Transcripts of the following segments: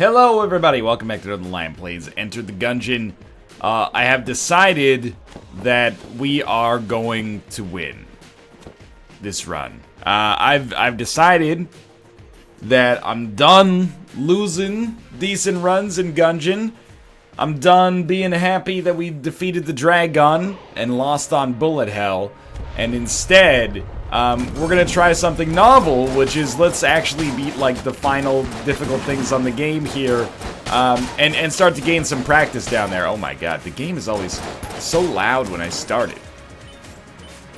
Hello everybody, welcome back to Northernlion Plays Enter the Gungeon. I have decided that we are going to win this run. I've decided that I'm done losing decent runs in Gungeon. I'm done being happy that we defeated the Dragun and lost on bullet hell. And instead, we're gonna try something novel, which is let's actually beat like the final difficult things on the game here, and start to gain some practice down there. Oh my god, the game is always so loud when I start it.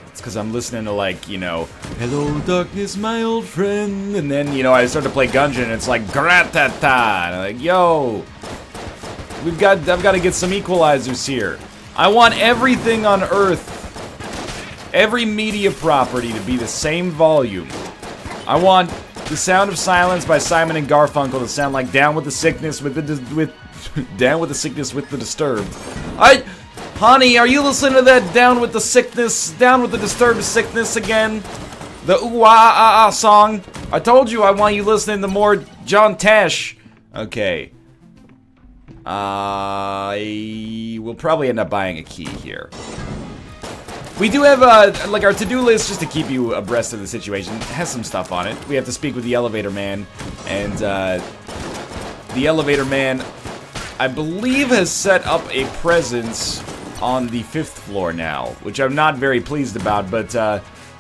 It's because I'm listening to like, you know, hello darkness my old friend, and then, you know, I start to play Gungeon and it's like gratata, and I'm like, yo, I've got to get some equalizers here. I want everything on Earth, every media property to be the same volume. I want The Sound of Silence by Simon and Garfunkel to sound like Down with the Sickness with the Down with the Sickness with the Disturbed. Honey, are you listening to that Down with the Disturbed Sickness again? The ooh ah ah ah song? I told you I want you listening to more John Tesh. Okay. I will probably end up buying a key here. We do have, like, our to-do list, just to keep you abreast of the situation, has some stuff on it. We have to speak with the elevator man, and, the elevator man, I believe, has set up a presence on the 5th floor now, which I'm not very pleased about, but,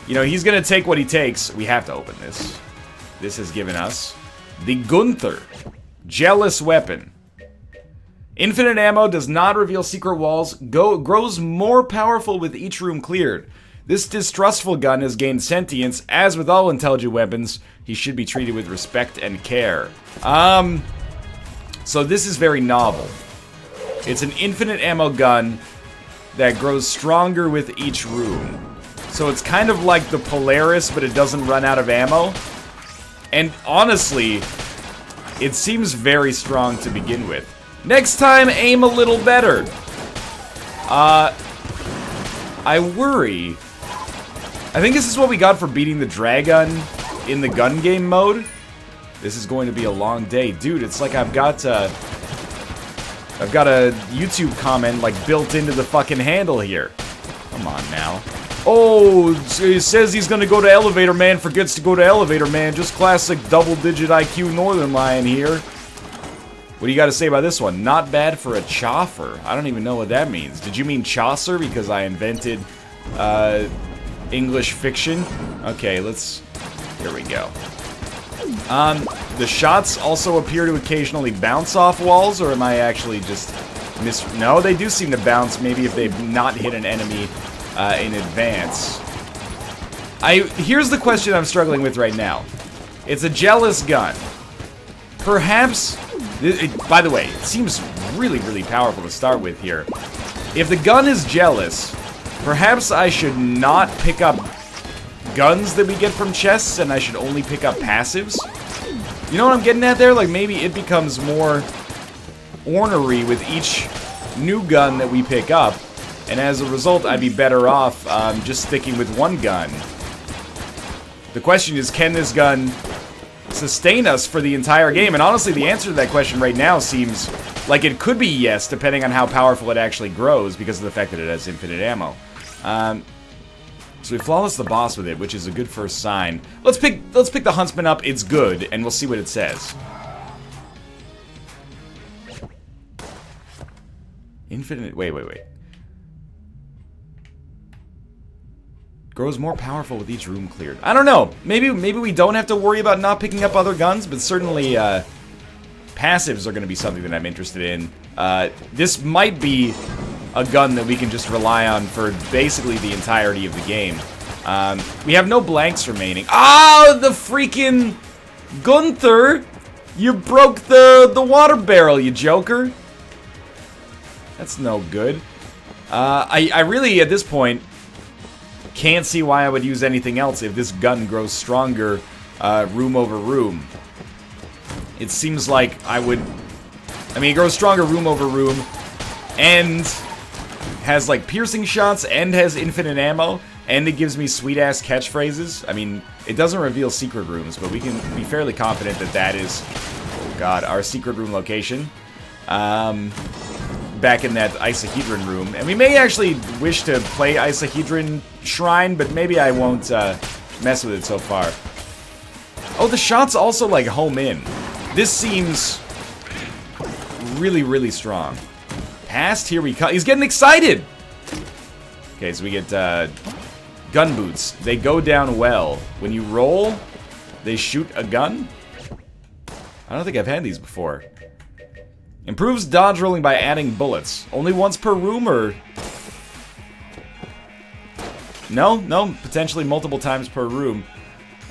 you know, he's gonna take what he takes. We have to open this. This has given us the Gunther Jealous Weapon. Infinite ammo, does not reveal secret walls, grows more powerful with each room cleared. This distrustful gun has gained sentience. As with all intelligent weapons, he should be treated with respect and care. So this is very novel. It's an infinite ammo gun that grows stronger with each room. So it's kind of like the Polaris, but it doesn't run out of ammo. And honestly, it seems very strong to begin with. Next time, aim a little better. I worry. I think this is what we got for beating the Dragun in the gun game mode. This is going to be a long day. Dude, it's like I've got a YouTube comment, like, built into the fucking handle here. Come on now. Oh, he says he's gonna go to Elevator Man, forgets to go to Elevator Man. Just classic double-digit IQ Northernlion here. What do you got to say about this one? Not bad for a choffer. I don't even know what that means. Did you mean Chaucer because I invented English fiction? Okay, here we go. The shots also appear to occasionally bounce off walls, or am I actually just No, they do seem to bounce, maybe if they've not hit an enemy in advance. Here's the question I'm struggling with right now. It's a jealous gun. Perhaps... by the way, it seems really, really powerful to start with here. If the gun is jealous, perhaps I should not pick up guns that we get from chests, and I should only pick up passives? You know what I'm getting at there? Like, maybe it becomes more ornery with each new gun that we pick up, and as a result, I'd be better off just sticking with one gun. The question is, can this gun sustain us for the entire game? And honestly, the answer to that question right now seems like it could be yes, depending on how powerful it actually grows, because of the fact that it has infinite ammo. So we flawless the boss with it, which is a good first sign. Let's pick the Huntsman up. It's good, and we'll see what it says. Infinite. Wait. Grows more powerful with each room cleared. I don't know. Maybe we don't have to worry about not picking up other guns, but certainly passives are going to be something that I'm interested in. This might be a gun that we can just rely on for basically the entirety of the game. We have no blanks remaining. Oh, the freaking Gunther! You broke the water barrel, you joker. That's no good. I really, at this point, can't see why I would use anything else if this gun grows stronger room over room. It seems like I mean, it grows stronger room over room, and has, like, piercing shots, and has infinite ammo, and it gives me sweet-ass catchphrases. I mean, it doesn't reveal secret rooms, but we can be fairly confident that that is god, our secret room location. Back in that Isohedron room. And we may actually wish to play Isohedron Shrine, but maybe I won't mess with it so far. Oh, the shots also, like, home in. This seems really, really strong. Past, here we come. He's getting excited! Okay, so we get gun boots. They go down well. When you roll, they shoot a gun? I don't think I've had these before. Improves dodge rolling by adding bullets. Only once per room, or... No, potentially multiple times per room.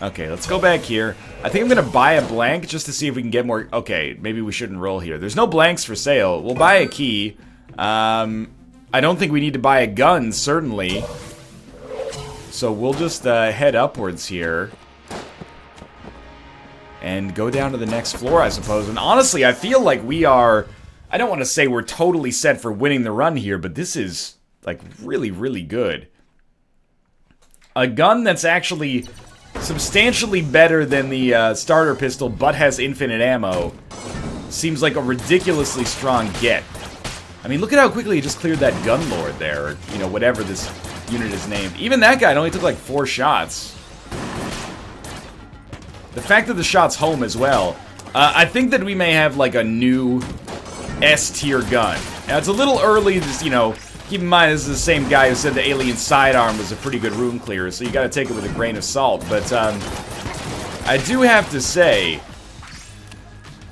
Okay, let's go back here. I think I'm gonna buy a blank just to see if we can get more... Okay, maybe we shouldn't roll here. There's no blanks for sale. We'll buy a key. I don't think we need to buy a gun, certainly. So we'll just head upwards here. And go down to the next floor, I suppose. And honestly, I feel like we are... I don't want to say we're totally set for winning the run here, but this is, like, really, really good. A gun that's actually substantially better than the starter pistol, but has infinite ammo, seems like a ridiculously strong get. I mean, look at how quickly he just cleared that Gunlord there, or, you know, whatever this unit is named. Even that guy only took like 4 shots. The fact that the shot's home as well, I think that we may have like a new S-tier gun. Now, it's a little early, you know, keep in mind this is the same guy who said the alien sidearm was a pretty good room clearer, so you gotta take it with a grain of salt, but I do have to say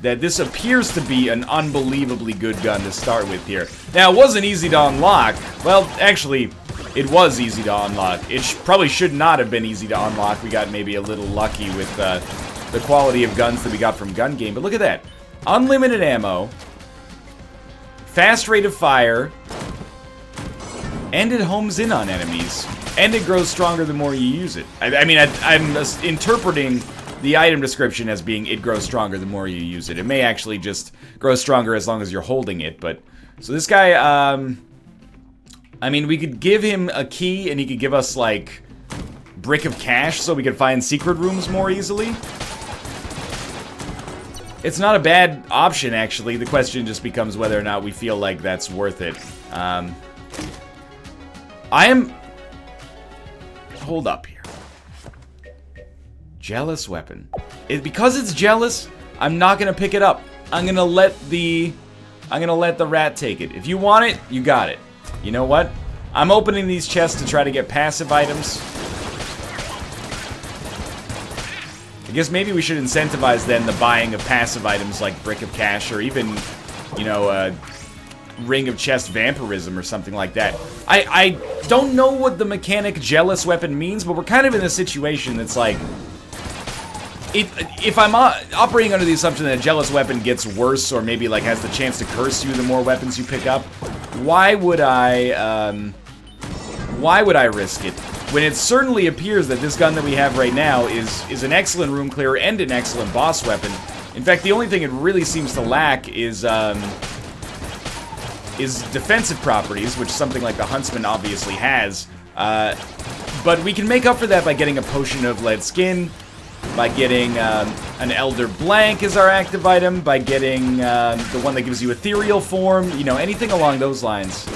that this appears to be an unbelievably good gun to start with here. Now, it wasn't easy to unlock. Well, actually, it was easy to unlock. It probably should not have been easy to unlock. We got maybe a little lucky with the quality of guns that we got from Gun Game. But look at that. Unlimited ammo. Fast rate of fire. And it homes in on enemies. And it grows stronger the more you use it. I mean, I'm interpreting the item description as being it grows stronger the more you use it. It may actually just grow stronger as long as you're holding it, but... So this guy, I mean, we could give him a key and he could give us, like, brick of cash so we could find secret rooms more easily. It's not a bad option, actually. The question just becomes whether or not we feel like that's worth it. I am... Hold up here. Jealous weapon. Because it's jealous, I'm not gonna pick it up. I'm gonna let the rat take it. If you want it, you got it. You know what? I'm opening these chests to try to get passive items. I guess maybe we should incentivize then the buying of passive items like Brick of Cash or even, you know, Ring of Chest Vampirism or something like that. I don't know what the mechanic Jealous Weapon means, but we're kind of in a situation that's like... If I'm operating under the assumption that a Jealous Weapon gets worse or maybe like has the chance to curse you the more weapons you pick up, why would I risk it? When it certainly appears that this gun that we have right now is an excellent room clearer and an excellent boss weapon. In fact, the only thing it really seems to lack is defensive properties, which something like the Huntsman obviously has. But we can make up for that by getting a Potion of Lead Skin, by getting an Elder Blank as our active item, by getting the one that gives you ethereal form, you know, anything along those lines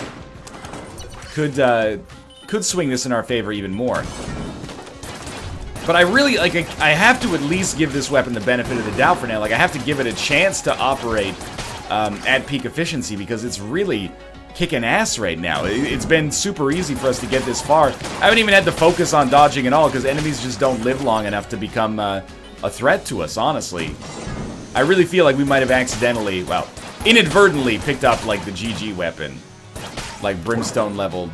could swing this in our favor even more. But I really, like, I have to at least give this weapon the benefit of the doubt for now. Like, I have to give it a chance to operate at peak efficiency because it's really kicking ass right now. It's been super easy for us to get this far. I haven't even had to focus on dodging at all because enemies just don't live long enough to become a threat to us, honestly. I really feel like we might have accidentally, well, inadvertently picked up, like, the GG weapon. Like, brimstone level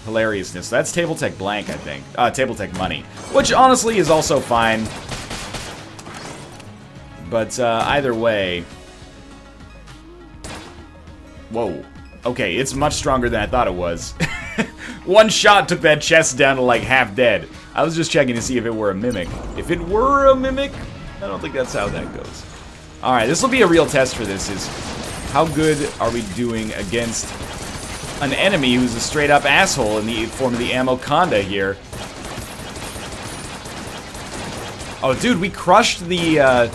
hilariousness. That's Table Tech Blank, I think. Table Tech Money. Which, honestly, is also fine. But, either way... Whoa. Okay, it's much stronger than I thought it was. One shot took that chest down to, like, half dead. I was just checking to see if it were a mimic. If it were a mimic, I don't think that's how that goes. Alright, this will be a real test for this, is how good are we doing against an enemy who's a straight-up asshole in the form of the Ammoconda here. Oh, dude, we crushed the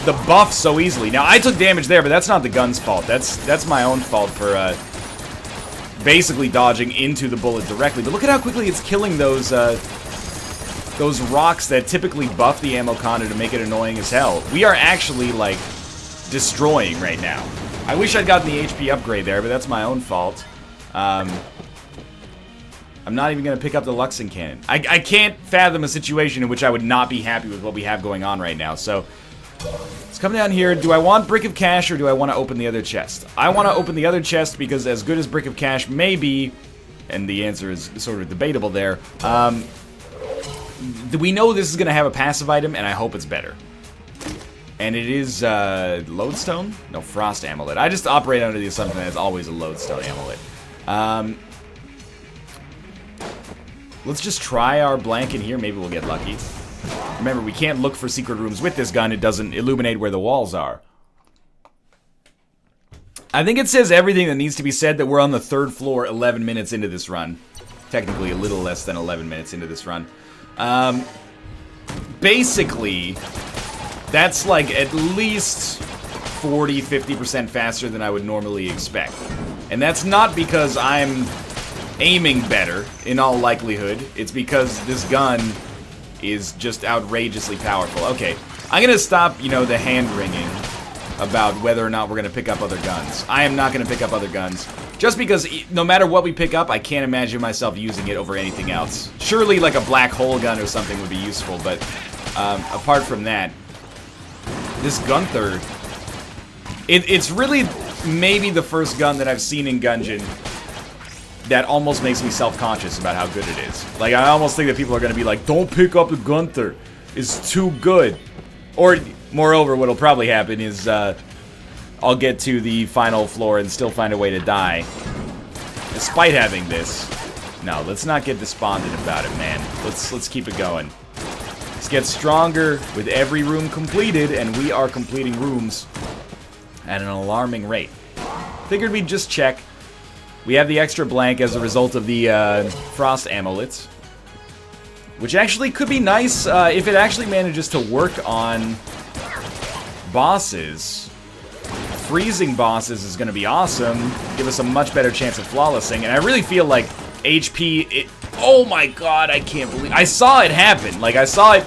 the buff so easily. Now, I took damage there, but that's not the gun's fault. That's my own fault for basically dodging into the bullet directly. But look at how quickly it's killing those rocks that typically buff the ammo conda to make it annoying as hell. We are actually, like, destroying right now. I wish I'd gotten the HP upgrade there, but that's my own fault. I'm not even going to pick up the Luxon cannon. I can't fathom a situation in which I would not be happy with what we have going on right now. So, let's come down here. Do I want Brick of Cash or do I want to open the other chest? I want to open the other chest because as good as Brick of Cash may be, and the answer is sort of debatable there, we know this is going to have a passive item, and I hope it's better. And it is, Lodestone? No, Frost Amulet. I just operate under the assumption that it's always a Lodestone Amulet. Let's just try our blanket here. Maybe we'll get lucky. Remember, we can't look for secret rooms with this gun. It doesn't illuminate where the walls are. I think it says everything that needs to be said that we're on the 3rd floor 11 minutes into this run. Technically, a little less than 11 minutes into this run. Basically, that's like at least 40-50% faster than I would normally expect. And that's not because I'm aiming better, in all likelihood. It's because this gun is just outrageously powerful. Okay, I'm gonna stop, you know, the hand-wringing about whether or not we're gonna pick up other guns. I am not gonna pick up other guns. Just because no matter what we pick up, I can't imagine myself using it over anything else. Surely, like a black hole gun or something would be useful, but apart from that, this Gunther, it's really maybe the first gun that I've seen in Gungeon that almost makes me self-conscious about how good it is. Like, I almost think that people are going to be like, don't pick up the Gunther. It's too good. Or, moreover, what'll probably happen is, I'll get to the final floor and still find a way to die. Despite having this. No, let's not get despondent about it, man. Let's keep it going. Let's get stronger with every room completed, and we are completing rooms at an alarming rate. Figured we'd just check. We have the extra blank as a result of the frost amulets, which actually could be nice if it actually manages to work on bosses. Freezing bosses is going to be awesome, give us a much better chance of flawlessing, and I really feel like HP, oh my god, I can't believe, I saw it happen, like I saw it,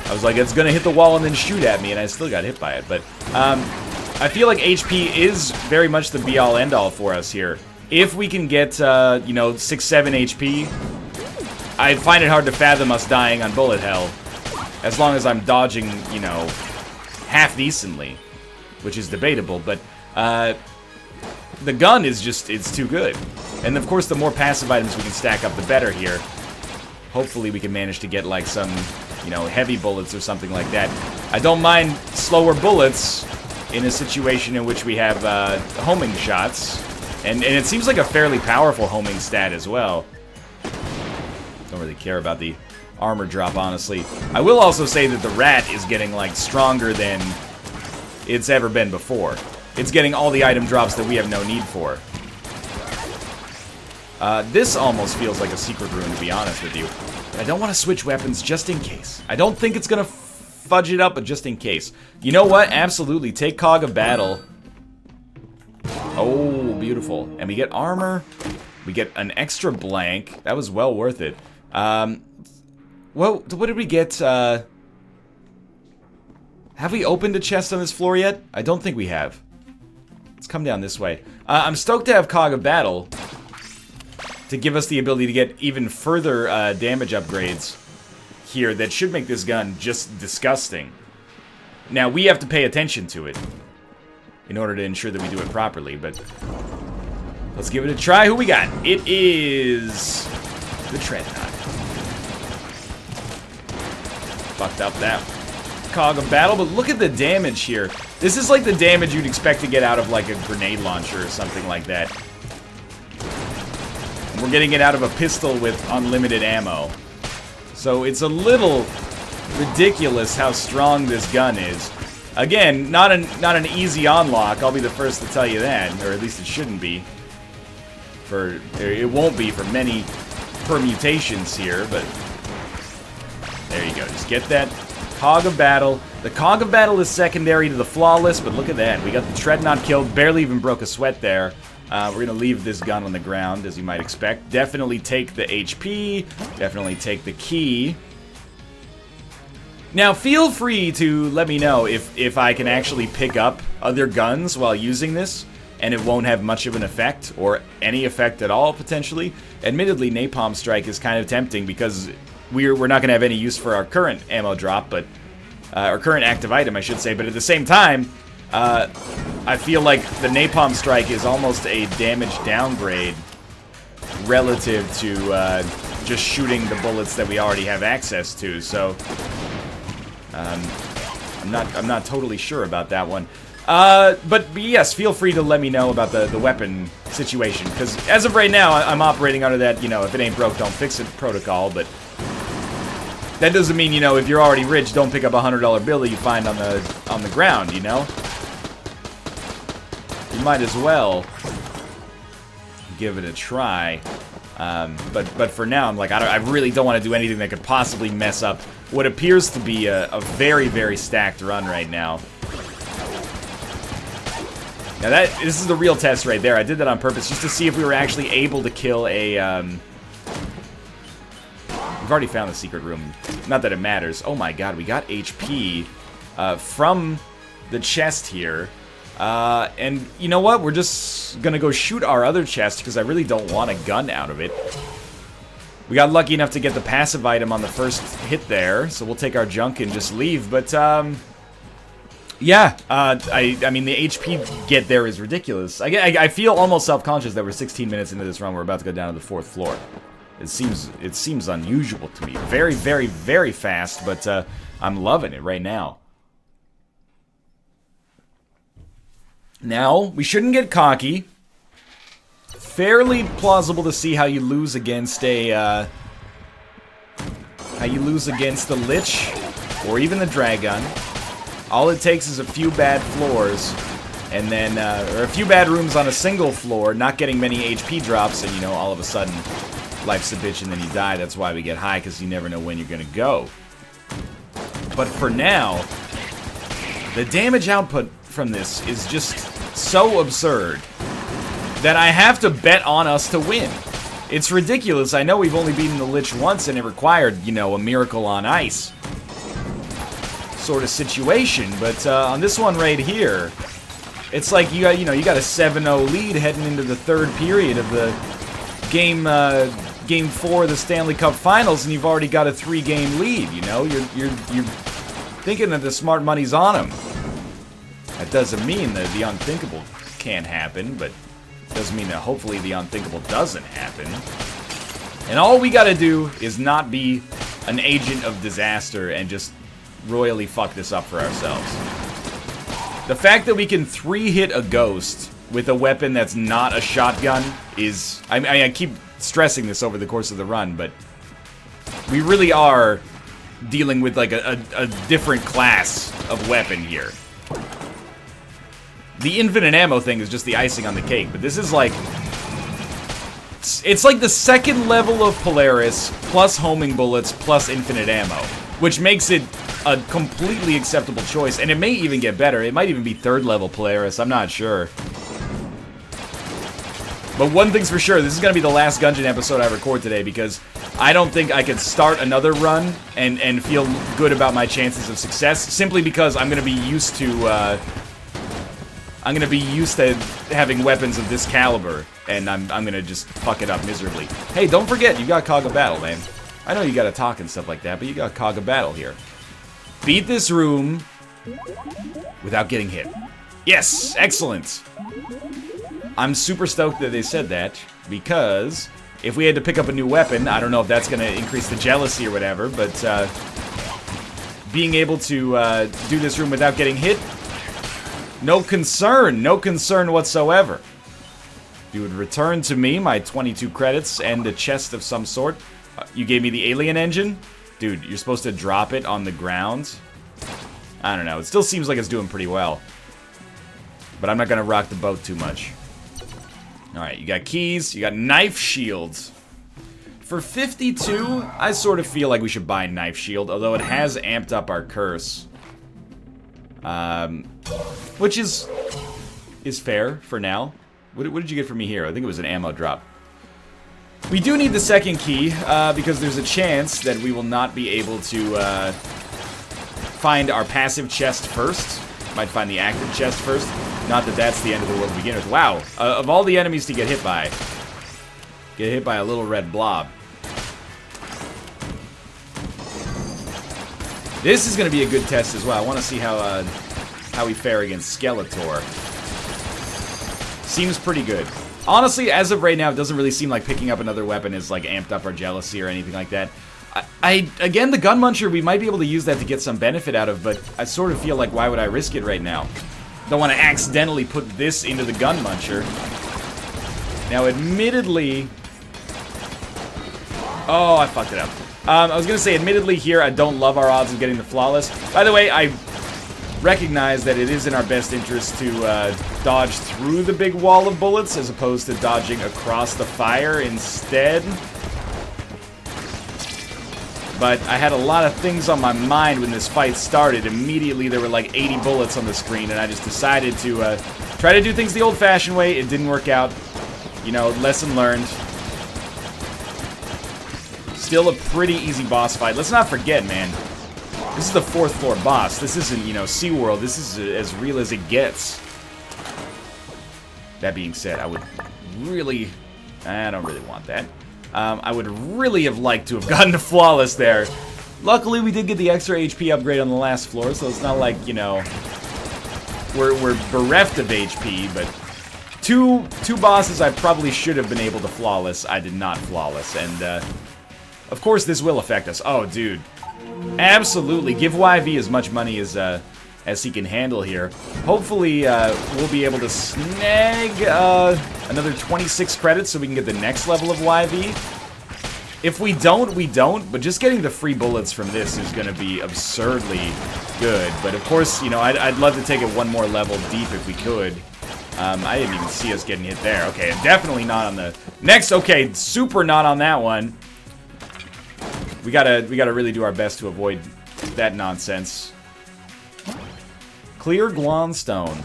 I was like, it's going to hit the wall and then shoot at me, and I still got hit by it, but I feel like HP is very much the be-all end-all for us here. If we can get, you know, 6-7 HP, I find it hard to fathom us dying on bullet hell, as long as I'm dodging, you know, half decently, which is debatable, but the gun is just, it's too good. And of course, the more passive items we can stack up, the better here. Hopefully we can manage to get like some, you know, heavy bullets or something like that. I don't mind slower bullets in a situation in which we have homing shots. And it seems like a fairly powerful homing stat as well. Don't really care about the armor drop, honestly. I will also say that the rat is getting, like, stronger than it's ever been before. It's getting all the item drops that we have no need for. This almost feels like a secret room, to be honest with you. But I don't want to switch weapons just in case. I don't think it's going to fudge it up, but just in case. You know what? Absolutely. Take Cog of Battle. Oh, beautiful. And we get armor. We get an extra blank. That was well worth it. Well, what did we get? Have we opened a chest on this floor yet? I don't think we have. Let's come down this way. I'm stoked to have Cog of Battle to give us the ability to get even further damage upgrades here that should make this gun just disgusting. Now, we have to pay attention to it in order to ensure that we do it properly, but let's give it a try. Who we got? It is the Treadnaught. Fucked up that Cog of Battle, but look at the damage here. This is like the damage you'd expect to get out of like a grenade launcher or something like that. And we're getting it out of a pistol with unlimited ammo. So it's a little ridiculous how strong this gun is. Again, not an easy unlock, I'll be the first to tell you that, or at least it shouldn't be. It won't be for many permutations here, but there you go. Just get that Cog of Battle. The Cog of Battle is secondary to the Flawless, but look at that. We got the Treadnaught killed, barely even broke a sweat there. We're going to leave this gun on the ground, as you might expect. Definitely take the HP, definitely take the key. Now, feel free to let me know if I can actually pick up other guns while using this, and it won't have much of an effect, or any effect at all, potentially. Admittedly, Napalm Strike is kind of tempting, because we're not going to have any use for our current ammo drop, but... our current active item, I should say, but at the same time, I feel like the Napalm Strike is almost a damage downgrade relative to just shooting the bullets that we already have access to, so... I'm not totally sure about that one. But yes, feel free to let me know about the weapon situation, because as of right now, I'm operating under that, you know, if it ain't broke, don't fix it protocol, but that doesn't mean, you know, if you're already rich, don't pick up a $100 bill that you find on the ground, you know? You might as well give it a try. But for now, I'm like, I really don't want to do anything that could possibly mess up what appears to be a very, very stacked run right now. Now this is the real test right there. I did that on purpose just to see if we were actually able to kill a, we've already found the secret room. Not that it matters. Oh my god, we got HP from the chest here. And you know what? We're just gonna go shoot our other chest because I really don't want a gun out of it. We got lucky enough to get the passive item on the first hit there, so we'll take our junk and just leave. But, yeah, I mean, the HP get there is ridiculous. I feel almost self-conscious that we're 16 minutes into this run. We're about to go down to the 4th floor. It seems unusual to me. Very, very, very fast, but I'm loving it right now. Now, we shouldn't get cocky. Fairly plausible to see how you lose against a, the Lich, or even the Dragun. All it takes is a few bad floors, and then, or a few bad rooms on a single floor, not getting many HP drops, and, you know, all of a sudden, life's a bitch and then you die. That's why we get high, because you never know when you're gonna go. But for now, the damage output from this is just so absurd that I have to bet on us to win. It's ridiculous. I know we've only beaten the Lich once and it required, you know, a miracle on ice sort of situation, but on this one right here, it's like you got a 7-0 lead heading into the 3rd period of the game 4 of the Stanley Cup Finals, and you've already got a 3-game lead. You know, you're thinking that the smart money's on them. That doesn't mean that the unthinkable can't happen, but it doesn't mean that hopefully the unthinkable doesn't happen. And all we gotta do is not be an agent of disaster and just royally fuck this up for ourselves. The fact that we can 3-hit a ghost with a weapon that's not a shotgun is... I keep stressing this over the course of the run, but we really are dealing with like a different class of weapon here. The infinite ammo thing is just the icing on the cake, but this is like... It's like the 2nd level of Polaris, plus homing bullets, plus infinite ammo, which makes it a completely acceptable choice, and it may even get better. It might even be 3rd level Polaris, I'm not sure. But one thing's for sure, this is going to be the last Gungeon episode I record today, because I don't think I could start another run and feel good about my chances of success, simply because I'm going to be used to... I'm gonna be used to having weapons of this caliber, and I'm gonna just fuck it up miserably. Hey, don't forget, you got Cog of Battle, man. I know you gotta talk and stuff like that, but you got Cog of Battle here. Beat this room without getting hit. Yes, excellent. I'm super stoked that they said that, because if we had to pick up a new weapon, I don't know if that's gonna increase the jealousy or whatever, but being able to do this room without getting hit, no concern whatsoever. You would return to me my 22 credits and a chest of some sort. You gave me the alien engine? Dude, you're supposed to drop it on the ground? I don't know, it still seems like it's doing pretty well. But I'm not gonna rock the boat too much. Alright, you got keys, you got knife shields. For 52, I sort of feel like we should buy knife shield, although it has amped up our curse. Which is fair for now. What did you get from me here? I think it was an ammo drop. We do need the second key, because there's a chance that we will not be able to find our passive chest first. Might find the active chest first. Not that that's the end of the world to begin with. Wow, of all the enemies to get hit by a little red blob. This is going to be a good test as well. I want to see how we fare against Skeletor. Seems pretty good. Honestly, as of right now, it doesn't really seem like picking up another weapon is like amped up our jealousy or anything like that. Again, the Gun Muncher, we might be able to use that to get some benefit out of, but I sort of feel like, why would I risk it right now? Don't want to accidentally put this into the Gun Muncher. Now, admittedly... Oh, I fucked it up. I was going to say, admittedly here, I don't love our odds of getting the Flawless. By the way, I recognize that it is in our best interest to dodge through the big wall of bullets as opposed to dodging across the fire instead. But I had a lot of things on my mind when this fight started. Immediately there were like 80 bullets on the screen, and I just decided to try to do things the old-fashioned way. It didn't work out. You know, lesson learned. Still a pretty easy boss fight. Let's not forget, man. This is the 4th floor boss. This isn't, you know, SeaWorld. This is as real as it gets. That being said, I would really... I don't really want that. I would really have liked to have gotten a Flawless there. Luckily, we did get the extra HP upgrade on the last floor, so it's not like, you know, we're bereft of HP, but two bosses I probably should have been able to Flawless. I did not Flawless, and, of course, this will affect us. Oh, dude. Absolutely. Give YV as much money as he can handle here. Hopefully, we'll be able to snag another 26 credits so we can get the next level of YV. If we don't, we don't. But just getting the free bullets from this is going to be absurdly good. But of course, you know, I'd love to take it one more level deep if we could. I didn't even see us getting hit there. Okay, definitely not on the next. Okay, super not on that one. We gotta really do our best to avoid that nonsense. Clear Guanstone.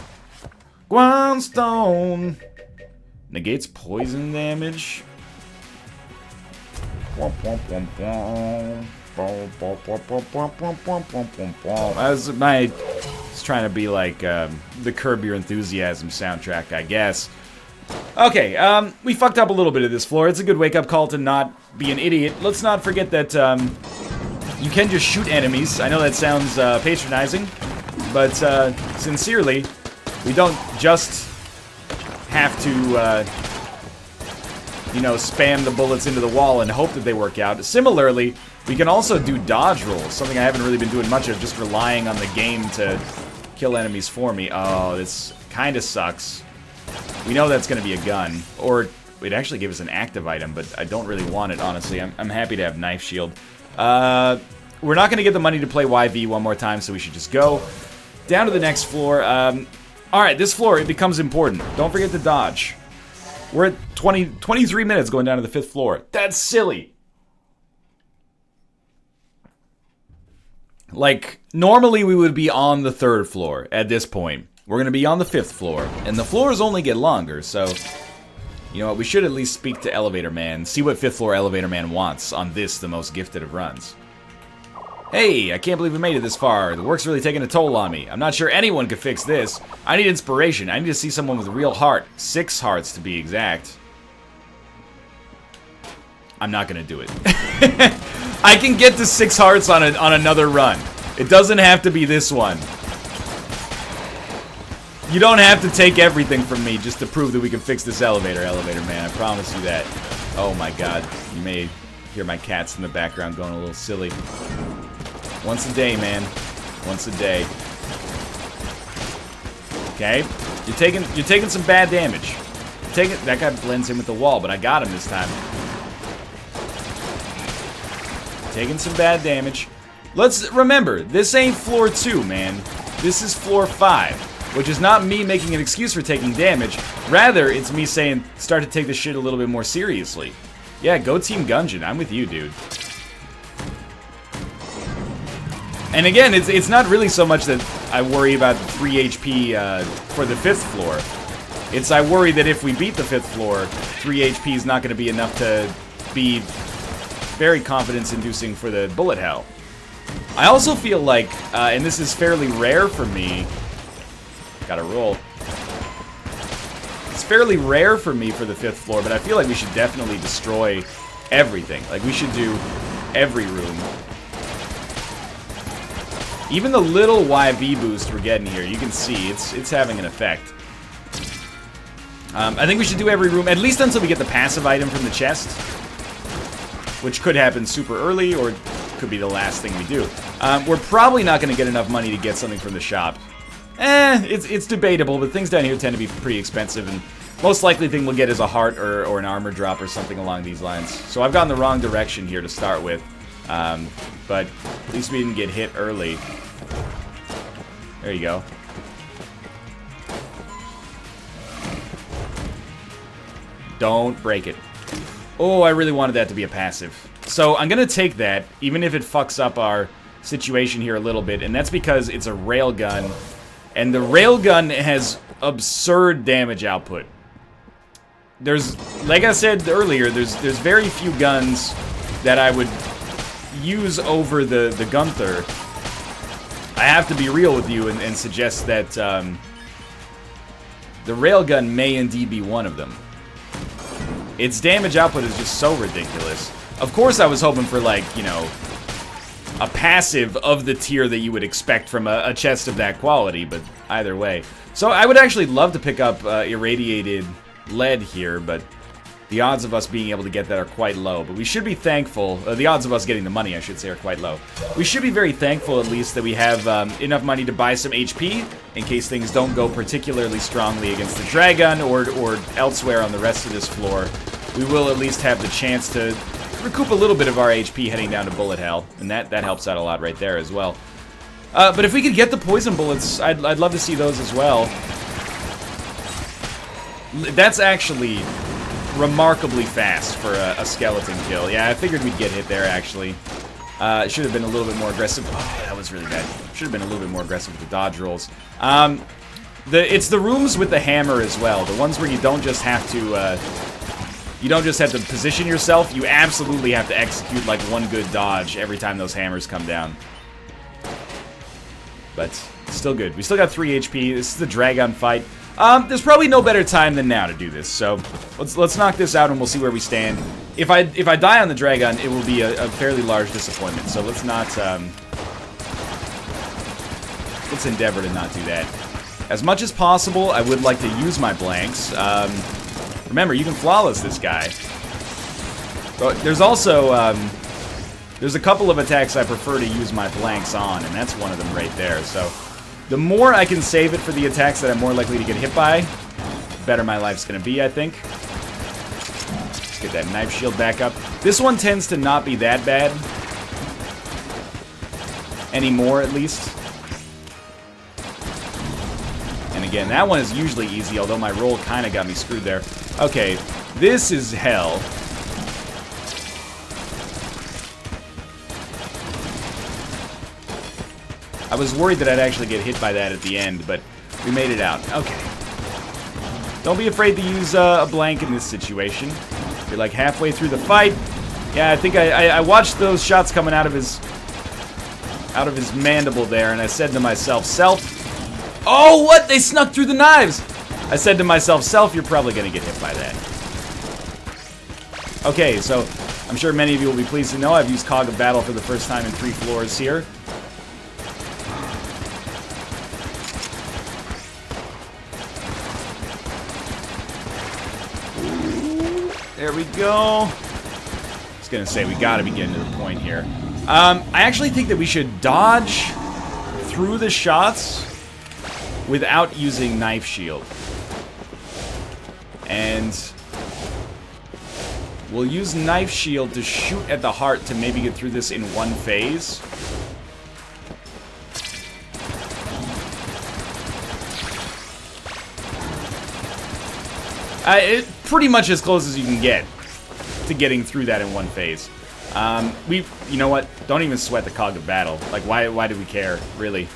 Guanstone! Negates poison damage. I was trying to be like the Curb Your Enthusiasm soundtrack, I guess. Okay, we fucked up a little bit of this floor. It's a good wake-up call to not be an idiot. Let's not forget that you can just shoot enemies. I know that sounds patronizing, but sincerely, we don't just have to, you know, spam the bullets into the wall and hope that they work out. Similarly, we can also do dodge rolls, something I haven't really been doing much of, just relying on the game to kill enemies for me. Oh, this kind of sucks. We know that's going to be a gun, or it actually gave us an active item, but I don't really want it, honestly. I'm happy to have Knife Shield. We're not going to get the money to play YV one more time, so we should just go down to the next floor. Alright, this floor, it becomes important. Don't forget to dodge. We're at 23 minutes going down to the 5th floor. That's silly. Like, normally we would be on the 3rd floor at this point. We're going to be on the 5th floor, and the floors only get longer, so, you know what, we should at least speak to Elevator Man, see what 5th floor Elevator Man wants on this, the most gifted of runs. Hey, I can't believe we made it this far. The work's really taking a toll on me. I'm not sure anyone could fix this. I need inspiration. I need to see someone with a real heart. 6 hearts, to be exact. I'm not going to do it. I can get to 6 hearts on another run. It doesn't have to be this one. You don't have to take everything from me just to prove that we can fix this elevator, Elevator Man. I promise you that. Oh my god. You may hear my cats in the background going a little silly. Once a day, man. Once a day. Okay. You're taking some bad damage. That guy blends in with the wall, but I got him this time. Taking some bad damage. Let's remember, this ain't floor 2, man. This is floor 5. Which is not me making an excuse for taking damage. Rather, it's me saying, start to take this shit a little bit more seriously. Yeah, go Team Gungeon. I'm with you, dude. And again, it's not really so much that I worry about 3 HP for the 5th floor. It's I worry that if we beat the 5th floor, 3 HP is not going to be enough to be very confidence-inducing for the bullet hell. I also feel like, and this is fairly rare for me, gotta roll. It's fairly rare for me for the 5th floor, but I feel like we should definitely destroy everything. Like, we should do every room. Even the little YV boost we're getting here, you can see, it's having an effect. I think we should do every room, at least until we get the passive item from the chest, which could happen super early, or could be the last thing we do. We're probably not going to get enough money to get something from the shop. It's debatable, but things down here tend to be pretty expensive, and most likely thing we'll get is a heart or an armor drop or something along these lines. So I've gone the wrong direction here to start with, but at least we didn't get hit early. There you go. Don't break it. Oh, I really wanted that to be a passive. So I'm going to take that, even if it fucks up our situation here a little bit, and that's because it's a railgun, and the railgun has absurd damage output. There's, like I said earlier, there's very few guns that I would use over the Gunther. I have to be real with you and suggest that the railgun may indeed be one of them. Its damage output is just so ridiculous. Of course I was hoping for, like, you know, a passive of the tier that you would expect from a chest of that quality, but either way. So I would actually love to pick up irradiated lead here, but the odds of us being able to get that are quite low. But we should be thankful, the odds of us getting the money, I should say, are quite low. We should be very thankful, at least, that we have enough money to buy some HP, in case things don't go particularly strongly against the Dragun or elsewhere on the rest of this floor. We will at least have the chance to recoup a little bit of our HP heading down to bullet hell, and that helps out a lot right there as well. But if we could get the poison bullets, I'd love to see those as well. That's actually remarkably fast for a skeleton kill. Yeah, I figured we'd get hit there, actually. It should have been a little bit more aggressive. Oh, that was really bad. Should have been a little bit more aggressive with the dodge rolls. It's the rooms with the hammer as well. The ones where you don't just have to... you don't just have to position yourself, you absolutely have to execute like one good dodge every time those hammers come down. But still good. We still got 3 HP. This is the Dragun fight. There's probably no better time than now to do this, so let's knock this out and we'll see where we stand. If I die on the Dragun, it will be a fairly large disappointment, so let's not, let's endeavor to not do that. As much as possible, I would like to use my blanks. Remember, you can flawless this guy. But there's also, there's a couple of attacks I prefer to use my blanks on, and that's one of them right there, so... The more I can save it for the attacks that I'm more likely to get hit by, the better my life's gonna be, I think. Let's get that knife shield back up. This one tends to not be that bad. Anymore, at least. And again, that one is usually easy, although my roll kind of got me screwed there. Okay, this is hell. I was worried that I'd actually get hit by that at the end, but we made it out. Okay. Don't be afraid to use a blank in this situation. You're like halfway through the fight. Yeah, I think I watched those shots coming out of his mandible there, and I said to myself, Self... Oh, what? They snuck through the knives! I said to myself, Self, you're probably gonna get hit by that. Okay, so I'm sure many of you will be pleased to know I've used Cog of Battle for the first time in 3 floors here. There we go. I was gonna say, we gotta be getting to the point here. I actually think that we should dodge through the shots without using Knife Shield. And we'll use Knife Shield to shoot at the heart to maybe get through this in one phase. Pretty much as close as you can get to getting through that in one phase. You know what? Don't even sweat the cog of battle. Like, why do we care, really?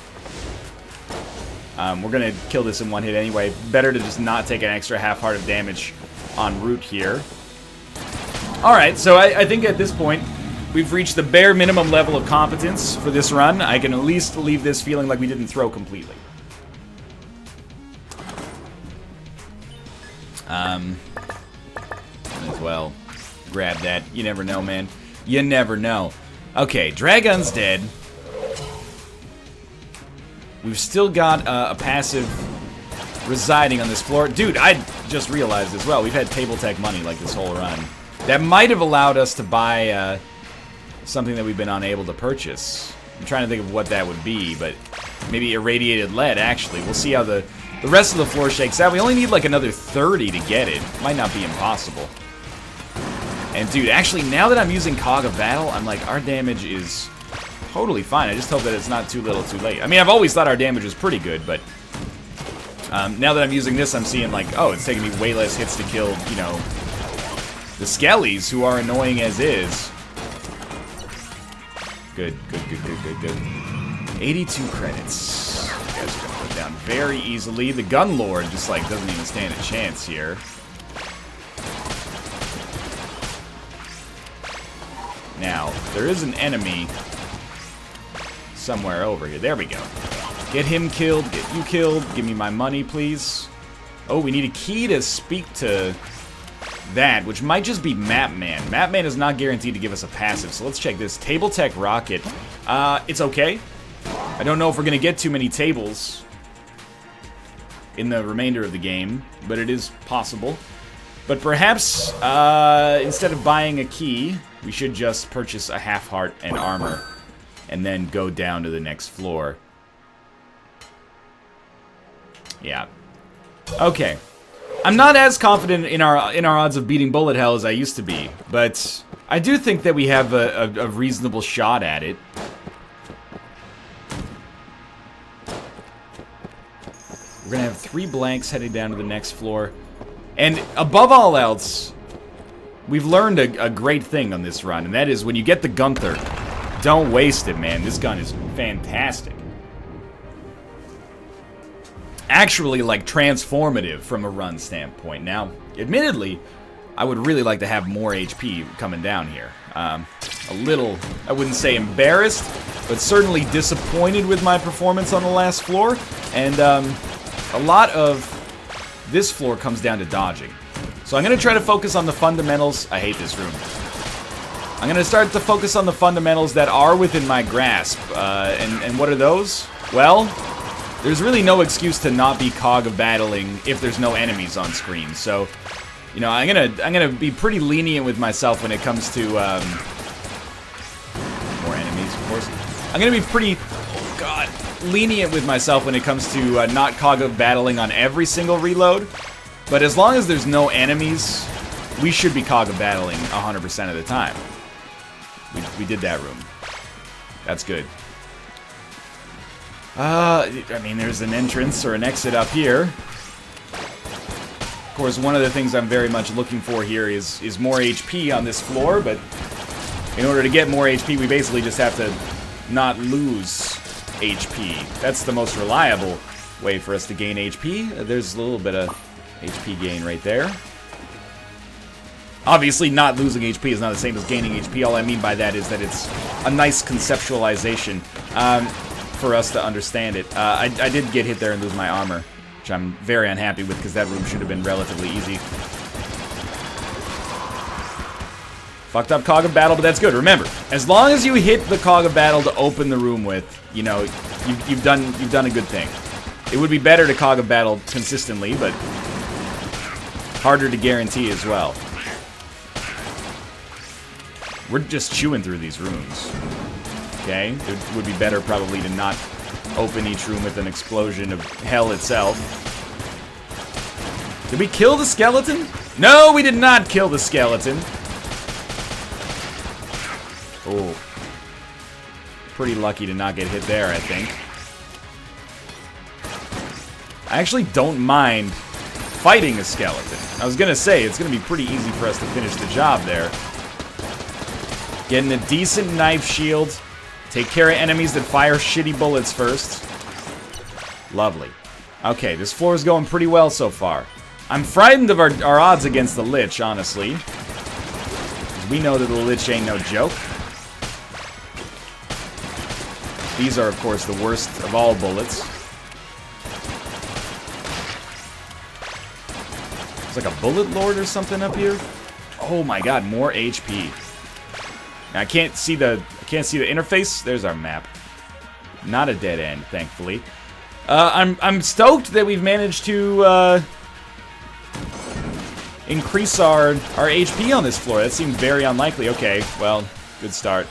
We're gonna kill this in one hit anyway. Better to just not take an extra half heart of damage en route here. Alright, so I think at this point, we've reached the bare minimum level of competence for this run. I can at least leave this feeling like we didn't throw completely. As well, grab that. You never know, man. You never know. Okay, Dragun's dead. We've still got a passive residing on this floor. Dude, I just realized as well, we've had table tech money like this whole run. That might have allowed us to buy something that we've been unable to purchase. I'm trying to think of what that would be, but maybe irradiated lead, actually. We'll see how the rest of the floor shakes out. We only need like another 30 to get it. Might not be impossible. And dude, actually, now that I'm using Cog of Battle, I'm like, our damage is totally fine. I just hope that it's not too little too late. I mean, I've always thought our damage was pretty good, but now that I'm using this, I'm seeing like, oh, it's taking me way less hits to kill, you know, the skellies, who are annoying as is. Good, good, good, good, good, good. 82 credits. You guys are gonna go down very easily. The Gun Lord just like doesn't even stand a chance here. Now, there is an enemy somewhere over here. There we go. Get him killed, get you killed, give me my money, please. Oh, we need a key to speak to that, which might just be Mapman. Mapman is not guaranteed to give us a passive, so let's check this. Table Tech Rocket. It's okay. I don't know if we're going to get too many tables in the remainder of the game, but it is possible. But perhaps, instead of buying a key, we should just purchase a half heart and armor, and then go down to the next floor. Yeah. Okay. I'm not as confident in our odds of beating Bullet Hell as I used to be, but I do think that we have a reasonable shot at it. We're gonna have 3 blanks heading down to the next floor. And above all else, we've learned a great thing on this run, and that is when you get the Gunther, don't waste it, man. This gun is fantastic. Actually, like, transformative from a run standpoint. Now, admittedly, I would really like to have more HP coming down here. A little, I wouldn't say embarrassed, but certainly disappointed with my performance on the last floor. And a lot of this floor comes down to dodging. So I'm going to try to focus on the fundamentals. I hate this room. I'm going to start to focus on the fundamentals that are within my grasp. And what are those? Well, there's really no excuse to not be Cog of Battling if there's no enemies on screen. So, you know, I'm gonna be pretty lenient with myself when it comes to more enemies, of course. I'm gonna be pretty, oh god, lenient with myself when it comes to not Cog of Battling on every single reload. But as long as there's no enemies, we should be Cog of Battling 100% of the time. We did that room. That's good. I mean, there's an entrance or an exit up here. Of course, one of the things I'm very much looking for here is more HP on this floor, but in order to get more HP, we basically just have to not lose HP. That's the most reliable way for us to gain HP. There's a little bit of HP gain right there. Obviously, not losing HP is not the same as gaining HP. All I mean by that is that it's a nice conceptualization. For us to understand it. I did get hit there and lose my armor, which I'm very unhappy with because that room should have been relatively easy. Fucked up Cog of Battle, but that's good. Remember, as long as you hit the Cog of Battle to open the room with, you know, you've done a good thing. It would be better to Cog of Battle consistently, but harder to guarantee as well. We're just chewing through these rooms. Okay, it would be better probably to not open each room with an explosion of hell itself. Did we kill the skeleton? No, we did not kill the skeleton. Oh. Pretty lucky to not get hit there, I think. I actually don't mind fighting a skeleton. I was gonna say, it's gonna be pretty easy for us to finish the job there. Getting a decent knife shield. Take care of enemies that fire shitty bullets first. Lovely. Okay, this floor is going pretty well so far. I'm frightened of our odds against the Lich, honestly. We know that the Lich ain't no joke. These are, of course, the worst of all bullets. There's like a bullet lord or something up here. Oh my god, more HP. Now, I can't see the interface. There's our map. Not a dead end, thankfully. I'm stoked that we've managed to increase our HP on this floor. That seemed very unlikely. Okay, well, good start.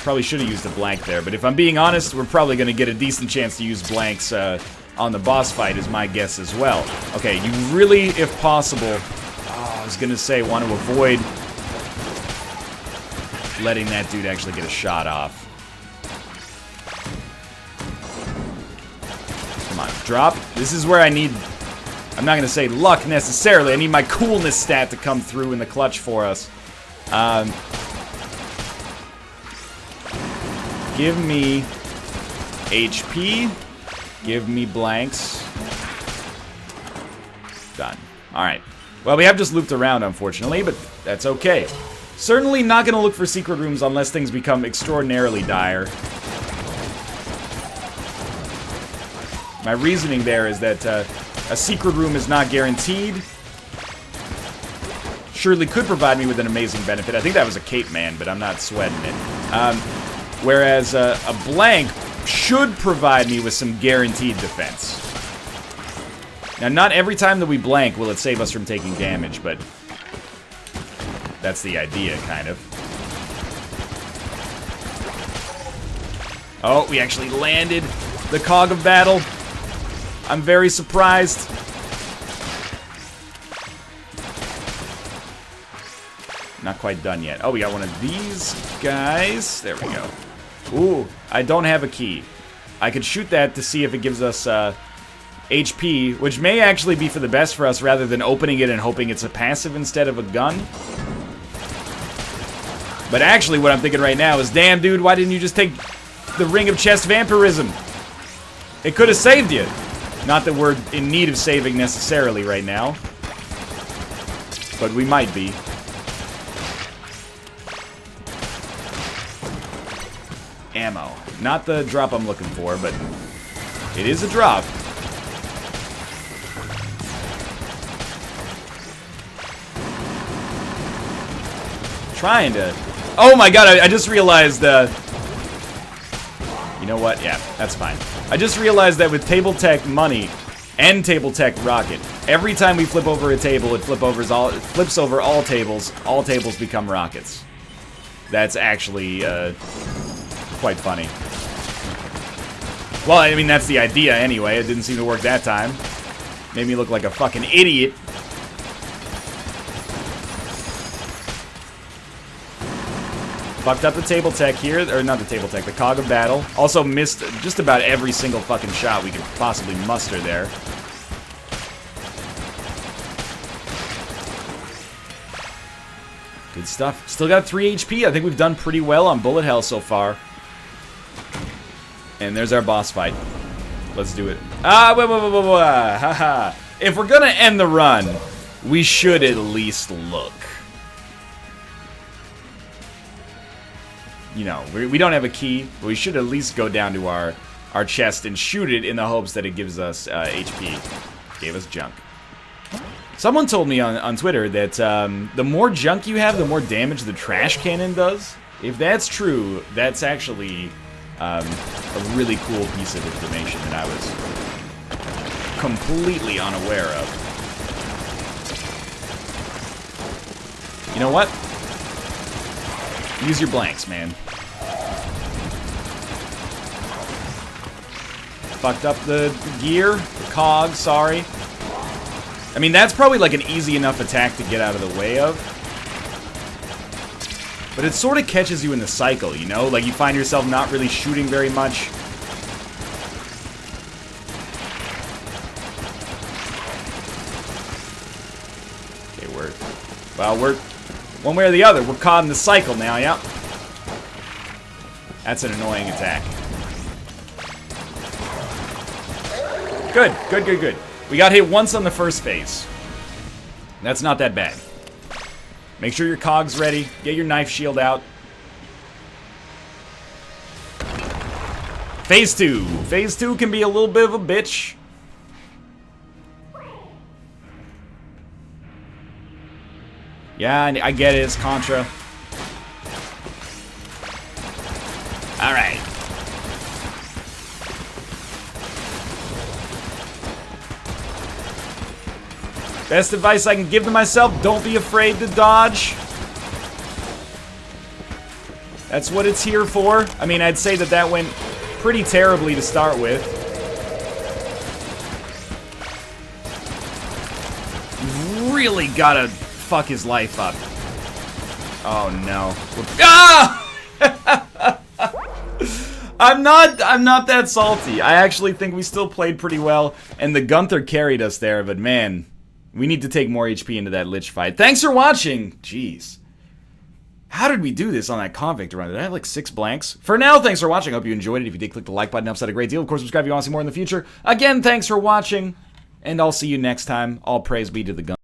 Probably should have used a blank there, but if I'm being honest, we're probably going to get a decent chance to use blanks on the boss fight, is my guess as well. Okay, you really, if possible, I was going to say, want to avoid letting that dude actually get a shot off. Come on, drop. This is where I need, I'm not going to say luck necessarily, I need my coolness stat to come through in the clutch for us. Give me HP. Give me blanks. Done. Alright. Well, we have just looped around, unfortunately, but that's okay. Certainly not going to look for secret rooms unless things become extraordinarily dire. My reasoning there is that a secret room is not guaranteed. Surely could provide me with an amazing benefit. I think that was a cape man, but I'm not sweating it. Whereas a blank should provide me with some guaranteed defense. Now, not every time that we blank will it save us from taking damage, but that's the idea, kind of. Oh, we actually landed the cog of battle. I'm very surprised. Not quite done yet. Oh, we got one of these guys. There we go. Ooh, I don't have a key. I could shoot that to see if it gives us HP, which may actually be for the best for us rather than opening it and hoping it's a passive instead of a gun. But actually what I'm thinking right now is, damn dude, why didn't you just take the Ring of Chest Vampirism? It could have saved you. Not that we're in need of saving necessarily right now, but we might be. Ammo. Not the drop I'm looking for, but it is a drop. Trying to... Oh my god, I just realized, you know what? Yeah, that's fine. I just realized that with Table Tech Money and Table Tech Rocket, every time we flip over a table, it flips over all tables become rockets. That's actually, quite funny. Well, I mean, that's the idea anyway. It didn't seem to work that time. Made me look like a fucking idiot. Fucked up the table tech here, or not the table tech, the cog of battle. Also missed just about every single fucking shot we could possibly muster there. Good stuff. Still got 3 HP. I think we've done pretty well on bullet hell so far. And there's our boss fight. Let's do it. Haha. If we're gonna end the run, we should at least look. You know, we don't have a key, but we should at least go down to our chest and shoot it in the hopes that it gives us HP. Gave us junk. Someone told me on Twitter that the more junk you have, the more damage the trash cannon does. If that's true, that's actually a really cool piece of information that I was completely unaware of. You know what? Use your blanks, man. Fucked up the gear, the cog, sorry. I mean, that's probably like an easy enough attack to get out of the way of. But it sort of catches you in the cycle, you know? Like, you find yourself not really shooting very much. Okay, One way or the other. We're caught in the cycle now, yeah. That's an annoying attack. Good, good, good, good. We got hit once on the first phase. That's not that bad. Make sure your cog's ready. Get your knife shield out. Phase 2. Phase 2 can be a little bit of a bitch. Yeah, I get it. It's Contra. Alright. Best advice I can give to myself, don't be afraid to dodge. That's what it's here for. I mean, I'd say that that went pretty terribly to start with. Really gotta fuck his life up. Oh no. Ah! I'm not that salty. I actually think we still played pretty well, and the Gunther carried us there, but man, we need to take more HP into that Lich fight. Thanks for watching! Jeez. How did we do this on that convict run? Did I have like 6 blanks? For now, thanks for watching. I hope you enjoyed it. If you did, click the like button. Helps out a great deal. Of course, subscribe if you want to see more in the future. Again, thanks for watching, and I'll see you next time. All praise be to the Gun.